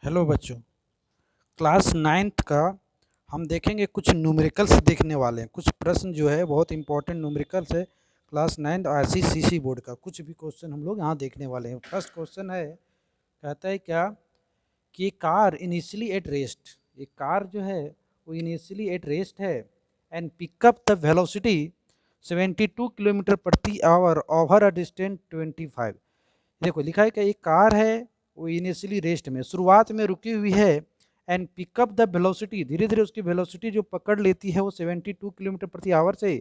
Hello बच्चों। Class ninth का हम देखेंगे, कुछ न्यूमेरिकल्स देखने वाले हैं। कुछ प्रश्न जो है बहुत इंपॉर्टेंट न्यूमेरिकल्स है। क्लास नाइन्थ आईसीसीसी बोर्ड का कुछ भी क्वेश्चन हम लोग यहाँ देखने वाले हैं। फर्स्ट क्वेश्चन है, कहता है क्या कि कार इनिशियली एट रेस्ट, एक कार जो है वो इनिशियली एट रेस्ट है and pick up the velocity 72 kilometre प्रति आवर ओवर अ डिस्टेंस 25। देखो लिखा है कि एक कार है वो इनिशियली रेस्ट में, शुरुआत में रुकी हुई है एंड पिकअप द वेलोसिटी, धीरे धीरे उसकी वेलोसिटी जो पकड़ लेती है वो 72 किलोमीटर प्रति आवर से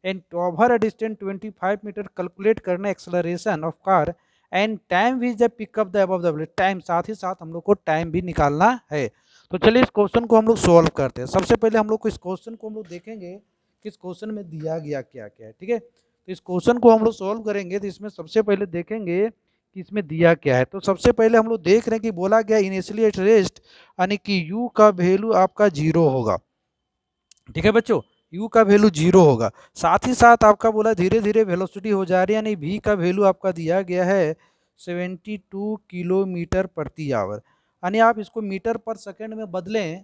and over a distance 25 metre. Calculate करना acceleration of car and time which the pickup the above the time, साथ ही साथ हम लोग को टाइम भी निकालना है। तो चलिए इस क्वेश्चन को हम लोग सोल्व करते हैं। सबसे पहले हम लोग को इस क्वेश्चन को हम लोग देखेंगे कि इस क्वेश्चन में दिया गया क्या क्या है। ठीक है, तो इस क्वेश्चन को हम लोग सोल्व करेंगे तो इसमें सबसे पहले देखेंगे कि इसमें दिया क्या है। तो सबसे पहले हम लोग देख रहे हैं कि बोला गया इनिशियली एट रेस्ट, यानी कि u का वैल्यू आपका जीरो होगा। ठीक है बच्चों, u का वैल्यू जीरो होगा। साथ ही साथ आपका बोला धीरे धीरे वेलोसिटी हो जा रही है, यानी v का वैल्यू आपका दिया गया है 72 किलोमीटर प्रति आवर। यानी आप इसको मीटर पर सेकंड में बदलें,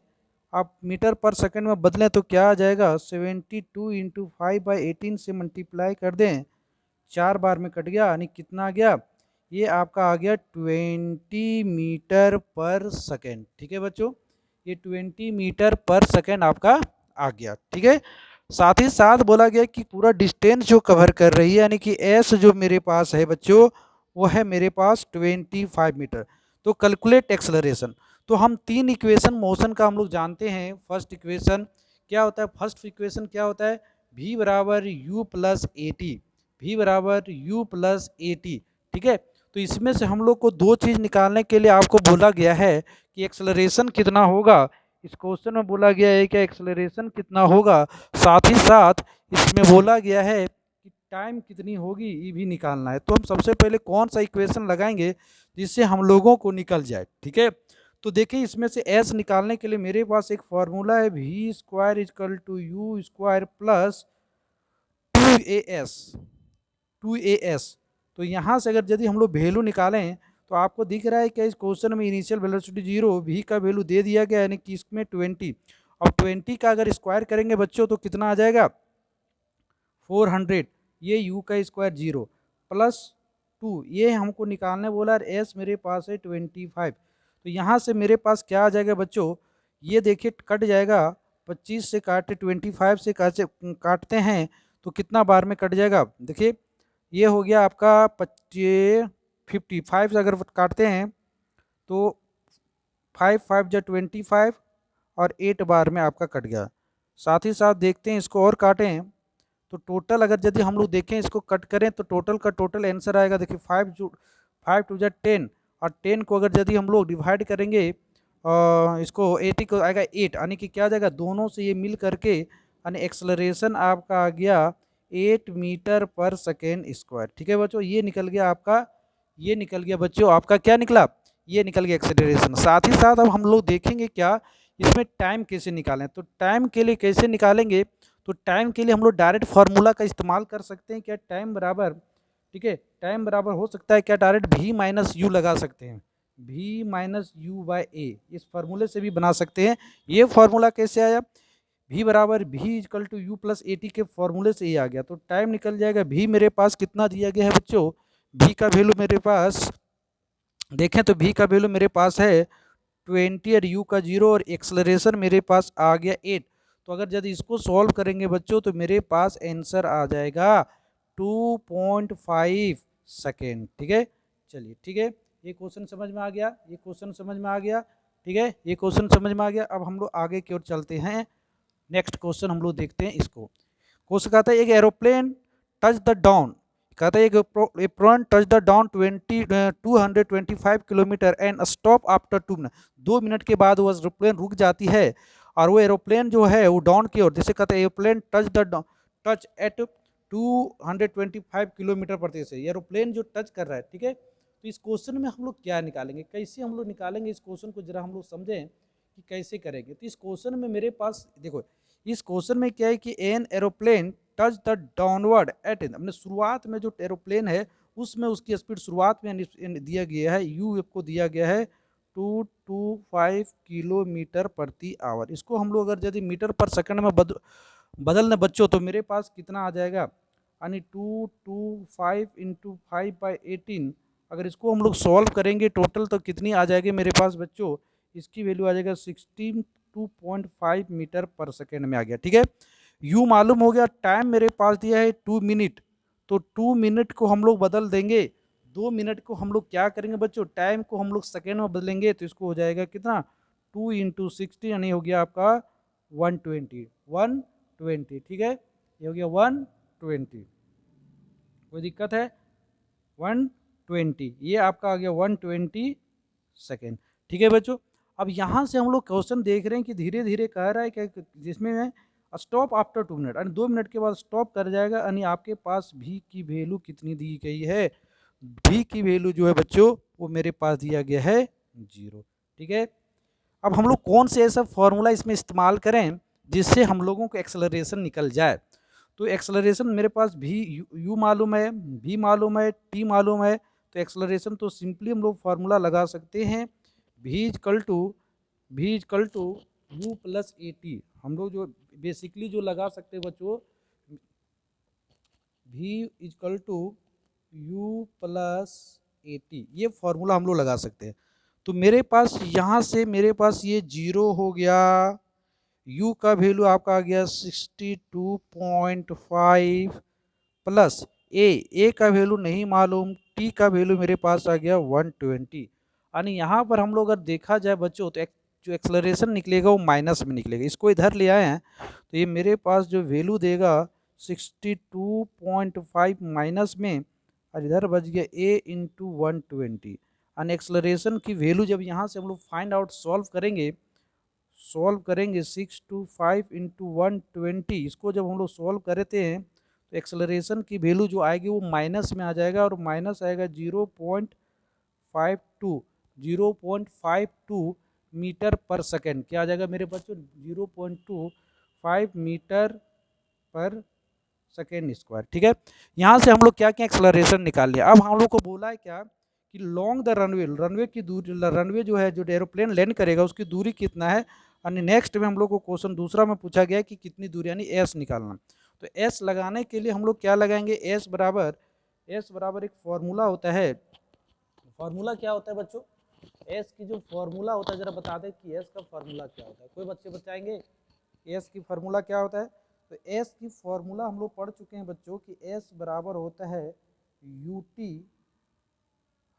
आप मीटर पर सेकंड में बदलें तो क्या आ जाएगा, 72 इंटू 5/18 से मल्टीप्लाई कर दें, 4 बार में कट गया, यानी कितना आ गया, ये आपका आ गया 20 मीटर पर सेकेंड। ठीक है बच्चों, ये 20 मीटर पर सेकेंड आपका आ गया। ठीक है, साथ ही साथ बोला गया कि पूरा डिस्टेंस जो कवर कर रही है, यानी कि एस जो मेरे पास है बच्चों वो है मेरे पास 25 मीटर। तो कैलकुलेट एक्सेलरेशन, तो हम तीन इक्वेशन मोशन का हम लोग जानते हैं। फर्स्ट इक्वेशन क्या होता है, फर्स्ट इक्वेशन क्या होता है, v बराबर you plus a T, v बराबर यू प्लस ए टी। ठीक है, तो इसमें से हम लोग को दो चीज़ निकालने के लिए आपको बोला गया है कि एक्सेलरेशन कितना होगा। इस क्वेश्चन में बोला गया है कि एक्सेलरेशन कितना होगा, साथ ही साथ इसमें बोला गया है कि टाइम कितनी होगी ये भी निकालना है। तो हम सबसे पहले कौन सा इक्वेशन लगाएंगे जिससे हम लोगों को निकल जाए। ठीक है, तो देखिए इसमें से एस निकालने के लिए मेरे पास एक फॉर्मूला है, v square equal to u square plus 2as, 2as। तो यहाँ से अगर यदि हम लोग वैल्यू निकालें तो आपको दिख रहा है कि इस क्वेश्चन में इनिशियल वेलोसिटी जीरो, v का वैल्यू दे दिया गया यानी कि इसमें 20। अब 20 का अगर स्क्वायर करेंगे बच्चों तो कितना आ जाएगा 400, ये u का स्क्वायर जीरो प्लस 2, ये हमको निकालने बोला और s मेरे पास है 25। तो यहाँ से मेरे पास क्या आ जाएगा बच्चों, ये देखिए कट जाएगा, 25 से काटे 25 से काटते हैं तो कितना बार में कट जाएगा, देखिए ये हो गया आपका 55 से अगर काटते हैं तो 5×5 = 25 और 8 बार में आपका कट गया। साथ ही साथ देखते हैं इसको और काटें तो टोटल अगर यदि हम लोग देखें इसको कट करें तो टोटल का टोटल आंसर आएगा, देखिए 5×2 = 10 और 10 को अगर यदि हम लोग डिवाइड करेंगे इसको 80 को आएगा 8, यानी कि क्या आ जाएगा, दोनों से ये मिल करके यानी एक्सेलरेशन आपका आ गया 8 मीटर पर सेकेंड स्क्वायर। ठीक है बच्चों, ये निकल गया आपका, ये निकल गया बच्चों आपका क्या निकला, ये निकल गया एक्सेलरेशन। साथ ही साथ अब हम लोग देखेंगे क्या इसमें टाइम कैसे निकालें। तो टाइम के लिए कैसे निकालेंगे, तो टाइम के लिए हम लोग डायरेक्ट फार्मूला का इस्तेमाल कर सकते हैं। क्या टाइम बराबर, ठीक है, टाइम बराबर हो सकता है क्या, डायरेक्ट v माइनस यू लगा सकते हैं, v माइनस यू बाई ए, इस फार्मूले से भी बना सकते हैं। ये फार्मूला कैसे आया, v बराबर v equal to u plus a t के फॉर्मूले से ही आ गया। तो टाइम निकल जाएगा, v मेरे पास कितना दिया गया है बच्चों, v का वैल्यू मेरे पास देखें तो v का वैल्यू मेरे पास है 20 और u का 0 और एक्सलरेशन मेरे पास आ गया 8। तो अगर यदि इसको सॉल्व करेंगे बच्चों तो मेरे पास आंसर आ जाएगा 2.5 सेकेंड। ठीक है, चलिए ठीक है, ये क्वेश्चन समझ में आ गया, ये क्वेश्चन समझ में आ गया। ठीक है, ये क्वेश्चन समझ में आ गया। अब हम लोग आगे की ओर चलते हैं, नेक्स्ट क्वेश्चन हम लोग देखते हैं इसको। क्वेश्चन कहता है एक एरोप्लेन टच द डाउन, कहता है एक aeroplane touch the down 225 kilometre and stop after 2 minute, 2 minute के बाद वो एरोप्लेन रुक जाती है और वो एरोप्लेन जो है वो डाउन की ओर, जैसे कहते हैं एरोप्लेन टच एट 225 किलोमीटर प्रति से, एरोप्लेन जो टच कर रहा है। ठीक है, तो इस क्वेश्चन में हम लोग क्या निकालेंगे, कैसे हम लोग निकालेंगे इस क्वेश्चन को, जरा हम लोग समझें कि कैसे करेंगे। तो इस क्वेश्चन में मेरे पास देखो, इस क्वेश्चन में क्या है कि an aeroplane touch the downward at, हमने शुरुआत में जो एरोप्लेन है उसमें उसकी स्पीड शुरुआत में दिया गया है, यू को दिया गया है 225 किलोमीटर प्रति आवर। इसको हम लोग अगर यदि मीटर पर सेकंड में बदलने बच्चों तो मेरे पास कितना आ जाएगा, यानी 225 इंटू 5/18। अगर इसको हम लोग सॉल्व करेंगे टोटल तो कितनी आ जाएगी मेरे पास बच्चों, इसकी वैल्यू आ जाएगा 62.5 मीटर पर सेकेंड में आ गया। ठीक है, यू मालूम हो गया। टाइम मेरे पास दिया है 2 मिनट, तो 2 मिनट को हम लोग बदल देंगे, 2 मिनट को हम लोग क्या करेंगे बच्चों, टाइम को हम लोग सेकेंड में बदलेंगे, तो इसको हो जाएगा कितना, 2 इंटू 60 यानी हो गया आपका 120। ठीक है, ये हो गया 120, कोई दिक्कत है, 120 ये आपका आ गया 120 सेकेंड। ठीक है बच्चों, अब यहाँ से हम लोग क्वेश्चन देख रहे हैं कि धीरे धीरे कह रहा है कि जिसमें मैं स्टॉप आफ्टर 2 मिनट, यानी 2 मिनट के बाद स्टॉप कर जाएगा, यानी आपके पास भी की वैल्यू कितनी दी गई है, भी की वैल्यू जो है बच्चों वो मेरे पास दिया गया है 0। ठीक है, अब हम लोग कौन से ऐसा फॉर्मूला इसमें इस्तेमाल करें जिससे हम लोगों को एक्सेलरेशन निकल जाए। तो एक्सेलरेशन मेरे पास भी यू मालूम है, भी मालूम है, टी मालूम है, तो एक्सेलरेशन तो सिंपली हम लोग फार्मूला लगा सकते हैं, भी equal to u plus a t. हम लोग जो बेसिकली जो लगा सकते हैं बच्चों, भी equal to u plus a t, ये फॉर्मूला हम लोग लगा सकते हैं। तो मेरे पास यहाँ से मेरे पास ये 0 हो गया, u का वैल्यू आपका आ गया 62.5 प्लस ए का वैल्यू नहीं मालूम, t का वैल्यू मेरे पास आ गया 120। यानी यहाँ पर हम लोग अगर देखा जाए बच्चों तो जो एक्सलरेशन निकलेगा वो माइनस में निकलेगा। इसको इधर ले आए हैं तो ये मेरे पास जो वैल्यू देगा 62.5 माइनस में, और इधर बच गया a इंटू 120। यानी एक्सलरेशन की वैल्यू जब यहाँ से हम लोग फाइंड आउट सॉल्व करेंगे 625 इंटू 120, इसको जब हम लोग सॉल्व करते हैं तो एक्सेलरेशन की वैल्यू जो आएगी वो माइनस में आ जाएगा, और माइनस आएगा 0.52 मीटर पर सेकेंड। क्या आ जाएगा मेरे बच्चों, 0.25 मीटर पर सेकेंड स्क्वायर। ठीक है, यहाँ से हम लोग क्या क्या एक्सेलरेशन निकाल लिया। अब हम लोग को बोला है क्या कि लॉन्ग द रनवे की दूरी, रनवे जो है जो एरोप्लेन लैंड करेगा उसकी दूरी कितना है। यानी नेक्स्ट में हम लोग को क्वेश्चन दूसरा में पूछा गया है कि कितनी दूरी, यानी एस निकालना। तो एस लगाने के लिए हम लोग क्या लगाएंगे, एस बराबर एक फॉर्मूला होता है। फॉर्मूला क्या होता है बच्चों, एस की जो फॉर्मूला होता है जरा बता दें कि एस का फॉर्मूला क्या होता है, कोई बच्चे बताएंगे एस की फॉर्मूला क्या होता है। तो एस की फॉर्मूला हम लोग पढ़ चुके हैं बच्चों कि एस बराबर होता है U T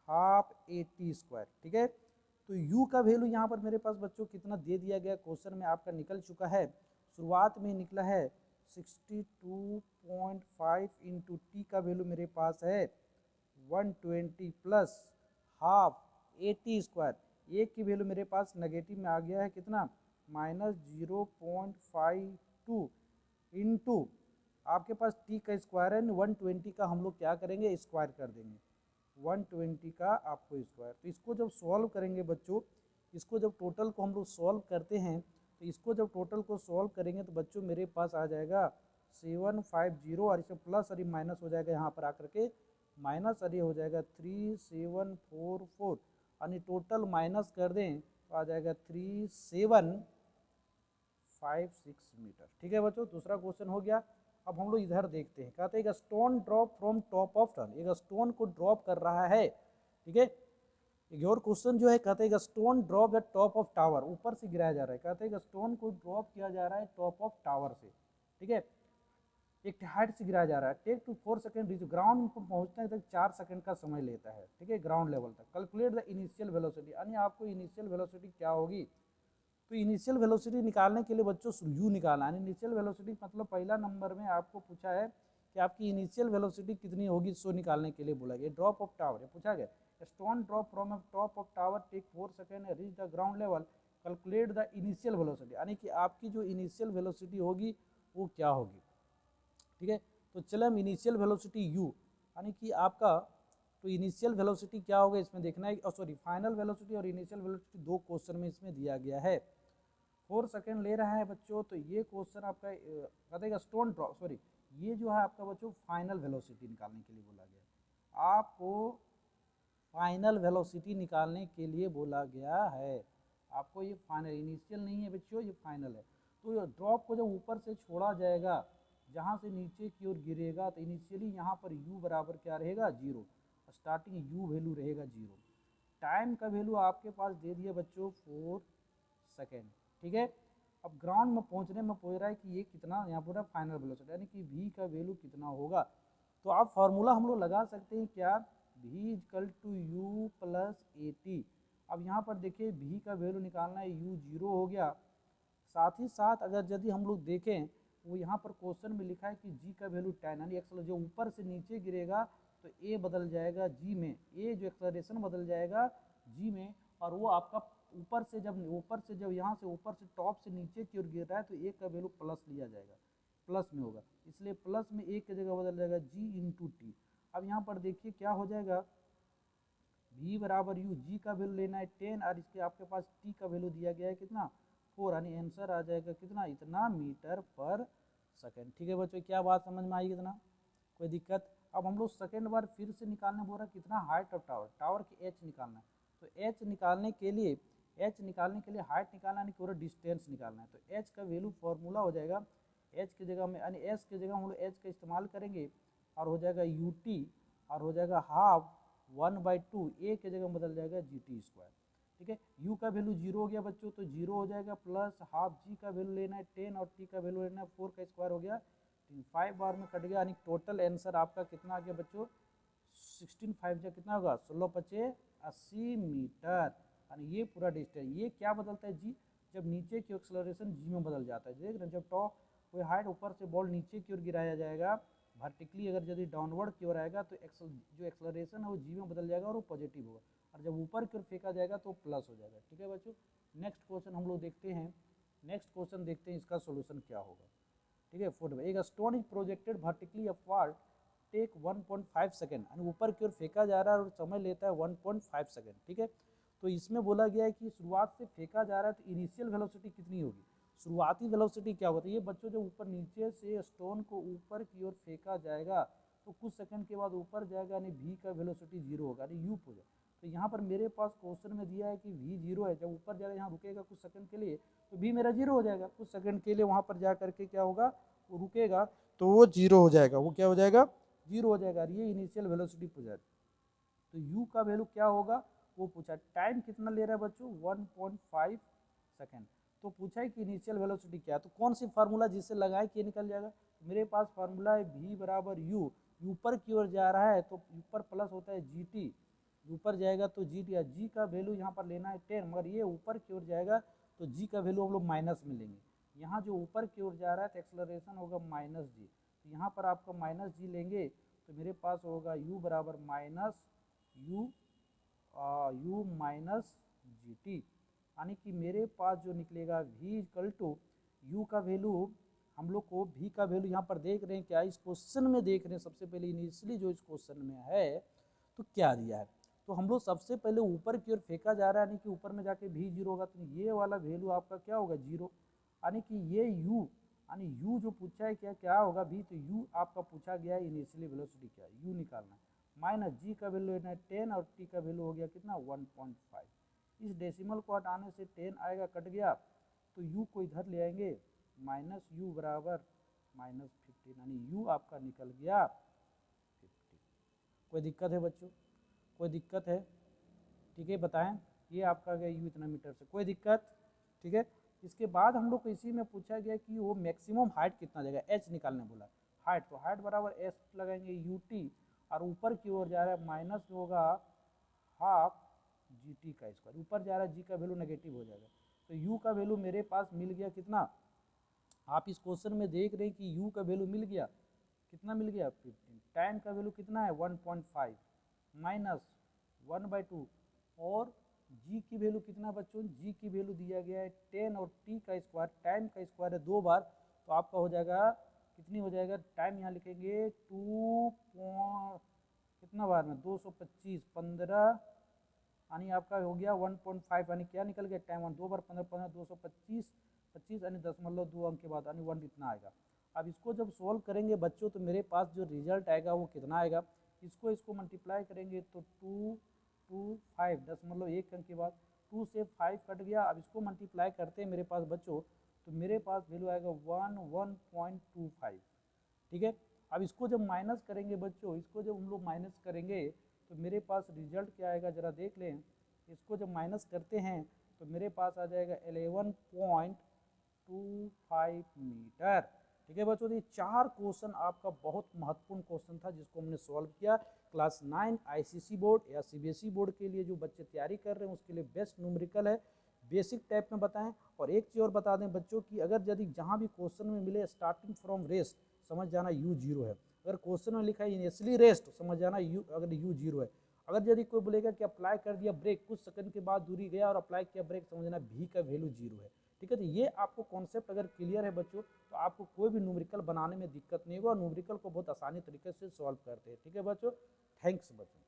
half a t square. ठीक है, तो u का वैल्यू यहाँ पर मेरे पास बच्चों कितना दे दिया गया, क्वेश्चन में आपका निकल चुका है, शुरुआत में निकला है 62.5 इंटू टी का वैल्यू मेरे पास है 120 plus half a t square, a की वैल्यू मेरे पास नेगेटिव में आ गया है कितना, -0.52 इंटू आपके पास टी का स्क्वायर है 120 का हम लोग क्या करेंगे, स्क्वायर कर देंगे 120 का आपको स्क्वायर। तो इसको जब सॉल्व करेंगे बच्चों, इसको जब टोटल को हम लोग सॉल्व करते हैं, तो इसको जब टोटल को सॉल्व करेंगे तो बच्चों मेरे पास आ जाएगा 750, और इसमें प्लस और माइनस हो जाएगा, यहाँ पर आकर के माइनस और ये हो जाएगा 3744, यानी टोटल माइनस कर दें तो आ जाएगा 3756 मीटर। ठीक है बच्चों, दूसरा क्वेश्चन हो गया। अब हम लोग इधर देखते हैं, कहते हैं stone drop from top of ton, एक स्टोन को ड्रॉप कर रहा है। ठीक है, एक और क्वेश्चन जो है कहते हैं stone drop eight top of tower, ऊपर से गिराया जा रहा है, कहते हैं स्टोन को ड्रॉप किया जा रहा है टॉप ऑफ टावर से। ठीक है, एक हाइट से गिराया जा रहा है, take to 4 second reach, ground पर पहुंचने तक 4 सेकंड का समय लेता है। ठीक है, ग्राउंड लेवल तक। कैलकुलेट द इनिशियल वेलोसिटी, यानी आपको इनिशियल वेलोसिटी क्या होगी। तो इनिशियल वेलोसिटी निकालने के लिए बच्चों यू निकालना है। इनिशियल वेलोसिटी मतलब पहला नंबर में आपको पूछा है कि आपकी इनिशियल वेलोसिटी कितनी होगी, सो निकालने के लिए बोला गया। ड्रॉप ऑफ टावर ये पूछा गया, stone drop from a top of tower take 4 second reach the ground level, calculate the initial velocity, यानी कि आपकी जो इनिशियल वेलोसिटी होगी वो क्या होगी। ठीक है, तो चले हम इनिशियल वेलोसिटी यू, यानी कि आपका तो इनिशियल वेलोसिटी क्या होगा इसमें देखना है, सॉरी फाइनल वेलोसिटी और इनिशियल वेलोसिटी दो क्वेश्चन में इसमें दिया गया है। 4 सेकंड ले रहा है बच्चों, तो ये क्वेश्चन आपका बताएगा स्टोन ड्रॉप, सॉरी ये जो है आपका बच्चों फाइनल वेलोसिटी निकालने के लिए बोला गया। आपको फाइनल वेलोसिटी निकालने के लिए बोला गया है। आपको ये फाइनल, इनिशियल नहीं है बच्चों, ये फाइनल है। तो ड्रॉप को जब ऊपर से छोड़ा जाएगा, जहाँ से नीचे की ओर गिरेगा, तो इनिशियली यहाँ पर u बराबर क्या रहेगा, 0। स्टार्टिंग u वैल्यू रहेगा 0। टाइम का वैल्यू आपके पास दे दिया बच्चों 4 सेकेंड, ठीक है। अब ग्राउंड में पहुंचने में पूछ रहा है कि ये कितना, यहाँ पूरा फाइनल वेलोसिटी यानी कि v का वैल्यू कितना होगा। तो आप फार्मूला हम लोग लगा सकते हैं क्या, v equal to u plus a t. अब यहाँ पर देखिए v का वैल्यू निकालना है, u 0 हो गया। साथ ही साथ अगर यदि हम लोग देखें, वो यहाँ पर क्वेश्चन में लिखा है कि g का वैल्यू 10, यानी एक्सेलरेशन जो ऊपर से नीचे गिरेगा तो a बदल जाएगा g में, a जो एक्सेलरेशन बदल जाएगा g में, और वो आपका ऊपर से जब यहाँ से ऊपर से टॉप से नीचे की ओर गिर रहा है तो a का वैल्यू प्लस लिया जाएगा, प्लस में होगा, इसलिए प्लस में a की जगह बदल जाएगा g इंटू टी। अब यहाँ पर देखिए क्या हो जाएगा, v बराबर u, g का वैल्यू लेना है 10 और इसके आपके पास t का वैल्यू दिया गया है कितना, 4, यानी आंसर आ जाएगा कितना, इतना मीटर पर सेकेंड। ठीक है बच्चों, क्या बात समझ में आई कितना, कोई दिक्कत। अब हम लोग सेकेंड बार फिर से निकालने बोल रहा है कितना, हाइट ऑफ टावर, टावर की एच निकालना है। तो एच निकालने के लिए हाइट निकालना है, पूरा डिस्टेंस निकालना है। तो एच का वैल्यू फॉर्मूला हो जाएगा, एच की जगह में यानी एस की जगह हम लोग एच का इस्तेमाल करेंगे और हो जाएगा यू टी, और हो जाएगा हाफ 1/2, ए की जगह बदल जाएगा जी टी स्क्वायर। ठीक है, u का वैल्यू 0 हो गया बच्चों, तो 0 हो जाएगा, प्लस हाफ g का वैल्यू लेना है 10 और t का वैल्यू लेना है 4 का स्क्वायर हो गया, 5 बार में कट गया, यानी टोटल आंसर आपका कितना आ गया बच्चों, 16 5 जा कितना होगा, 16 5 80 मीटर। यानी ये पूरा डिस्टेंस, ये क्या बदलता है जी, जब नीचे की एक्सेलरेशन जी में बदल जाता है। देख रहे हैं, जब टॉप कोई हाइट ऊपर से बॉल नीचे की ओर गिराया जाएगा वर्टिकली, अगर यदि डाउनवर्ड की ओर आएगा तो जो एक्सेलरेशन है वो जी में बदल जाएगा और वो पॉजिटिव होगा, और जब ऊपर की ओर फेंका जाएगा तो प्लस हो जाएगा। ठीक है बच्चों, नेक्स्ट क्वेश्चन हम लोग देखते हैं, नेक्स्ट क्वेश्चन देखते हैं इसका सोल्यूशन क्या होगा। ठीक है, 4, एक stone is projected vertically upward, take 1.5 second, यानी ऊपर की ओर फेंका जा रहा है और समय लेता है 1.5 सेकेंड। ठीक है, तो इसमें बोला गया है कि शुरुआत से फेंका जा रहा है तो इनिशियल वेलोसिटी कितनी होगी, शुरुआती वेलोसिटी क्या होती है। ये बच्चों जब ऊपर नीचे से स्टोन को ऊपर की ओर फेंका जाएगा तो कुछ सेकंड के बाद ऊपर जाएगा, यानी v का वेलोसिटी 0 होगा, यानी u हो जाए। तो यहाँ पर मेरे पास क्वेश्चन में दिया है कि v 0 है, जब ऊपर जाएगा यहाँ रुकेगा कुछ सेकंड के लिए तो v मेरा 0 हो जाएगा, कुछ सेकंड के लिए वहाँ पर जा करके क्या होगा, वो रुकेगा तो वो 0 हो जाएगा, वो क्या हो जाएगा, 0 हो जाएगा। ये इनिशियल वेलोसिटी पूछा है, तो u का वैल्यू क्या होगा वो पूछा। टाइम कितना ले रहा है बच्चों, 1.5 सेकेंड। तो पूछा है कि इनिशियल वेलोसिटी क्या है, तो कौन सी फार्मूला जिससे लगाए कि निकल जाएगा। तो मेरे पास फार्मूला है v बराबर u, ऊपर की ओर जा रहा है तो ऊपर प्लस होता है जी टी, ऊपर जाएगा तो जी टी, जी का वैल्यू यहाँ पर लेना है 10, मगर ये ऊपर की ओर जाएगा तो जी का वैल्यू हम लोग माइनस में लेंगे। यहाँ जो ऊपर की ओर जा रहा है तो एक्सेलरेशन होगा माइनस जी, तो यहाँ पर आपका माइनस जी लेंगे तो मेरे पास होगा u बराबर minus you minus G T, यानी कि मेरे पास जो निकलेगा v इक्वल टू यू का वैल्यू, हम लोग को v का वैल्यू यहाँ पर देख रहे हैं क्या, इस क्वेश्चन में देख रहे हैं सबसे पहले इनिशियली जो इस क्वेश्चन में है तो क्या दिया है। तो हम लोग सबसे पहले ऊपर की ओर फेंका जा रहा है, यानी कि ऊपर में जाके v 0 होगा, तो ये वाला वैल्यू आपका क्या होगा 0, यानी कि ये u, यानी u जो पूछा है क्या क्या होगा v, तो u आपका पूछा गया है इनिशियली वेलोसिटी क्या है, u निकालना है, माइनस जी का वैल्यू लेना है 10 और टी का वैल्यू हो गया कितना 1.5। इस डेसिमल को हटाने से 10 आएगा, कट गया, तो u को इधर ले आएंगे, माइनस यू बराबर -15, यानी u आपका निकल गया 50। कोई दिक्कत है बच्चों, कोई दिक्कत है, ठीक है बताएं, ये आपका गया u इतना मीटर से, कोई दिक्कत। ठीक है, इसके बाद हम लोग को इसी में पूछा गया कि वो मैक्सिमम हाइट कितना जाएगा, h निकालने बोला, हाइट, तो हाइट बराबर s लगाएंगे यू टी, और ऊपर की ओर जा रहा है माइनस होगा हाफ जी टी का स्क्वायर, ऊपर जा रहा है जी का वैल्यू नेगेटिव हो जाएगा, तो यू का वैल्यू मेरे पास मिल गया कितना, आप इस क्वेश्चन में देख रहे हैं कि यू का वैल्यू मिल गया कितना, मिल गया 15, टाइम का वैल्यू कितना है 1.5 माइनस 1/2, और जी की वैल्यू कितना बच्चों, जी की वैल्यू दिया गया है 10 और टी का स्क्वायर, टाइम का स्क्वायर है 2 बार, तो आपका हो जाएगा कितनी हो जाएगा, टाइम यहाँ लिखेंगे 2 कितना बार में 225 15, यानी आपका हो गया 1.5, यानी क्या निकल गया टाइम 1, 2 बार 15 15 225, 25 यानी 0.2 अंक के बाद यानी 1 इतना आएगा। अब इसको जब सोल्व करेंगे बच्चों तो मेरे पास जो रिजल्ट आएगा वो कितना आएगा, इसको मल्टीप्लाई करेंगे तो 2 10.1 अंक के बाद 2 से 5 कट गया। अब इसको मल्टीप्लाई करते हैं मेरे पास बच्चों, तो मेरे पास वैल्यू आएगा 1.25। ठीक है, अब इसको जब माइनस करेंगे बच्चों, इसको जब हम लोग माइनस करेंगे तो मेरे पास रिजल्ट क्या आएगा जरा देख लें। इसको जब माइनस करते हैं तो मेरे पास आ जाएगा 11.25 मीटर। ठीक है बच्चों, ये 4 क्वेश्चन आपका बहुत महत्वपूर्ण क्वेश्चन था जिसको हमने सॉल्व किया। क्लास 9 आईसीएसई बोर्ड या सीबीएसई बोर्ड के लिए जो बच्चे तैयारी कर रहे हैं उसके लिए बेस्ट न्यूमेरिकल है, बेसिक टाइप में बताएं। और एक चीज़ और बता दें बच्चों की, अगर यदि जहाँ भी क्वेश्चन में मिले स्टार्टिंग फ्रॉम रेस्ट, समझ जाना U0 है। अगर क्वेश्चन में लिखा है इनिशियली रेस्ट, समझ जाना अगर U0 है। अगर यदि कोई बोलेगा कि अप्लाई कर दिया ब्रेक, कुछ सेकंड के बाद दूरी गया और अप्लाई किया ब्रेक, समझ जाना V का वैल्यू 0 है। ठीक है, तो ये आपको कॉन्सेप्ट अगर क्लियर है बच्चों तो आपको कोई भी न्यूमेरिकल बनाने में दिक्कत नहीं होगा और न्यूमेरिकल को बहुत आसानी तरीके से सॉल्व करते हैं। ठीक है बच्चों, थैंक्स बच्चों।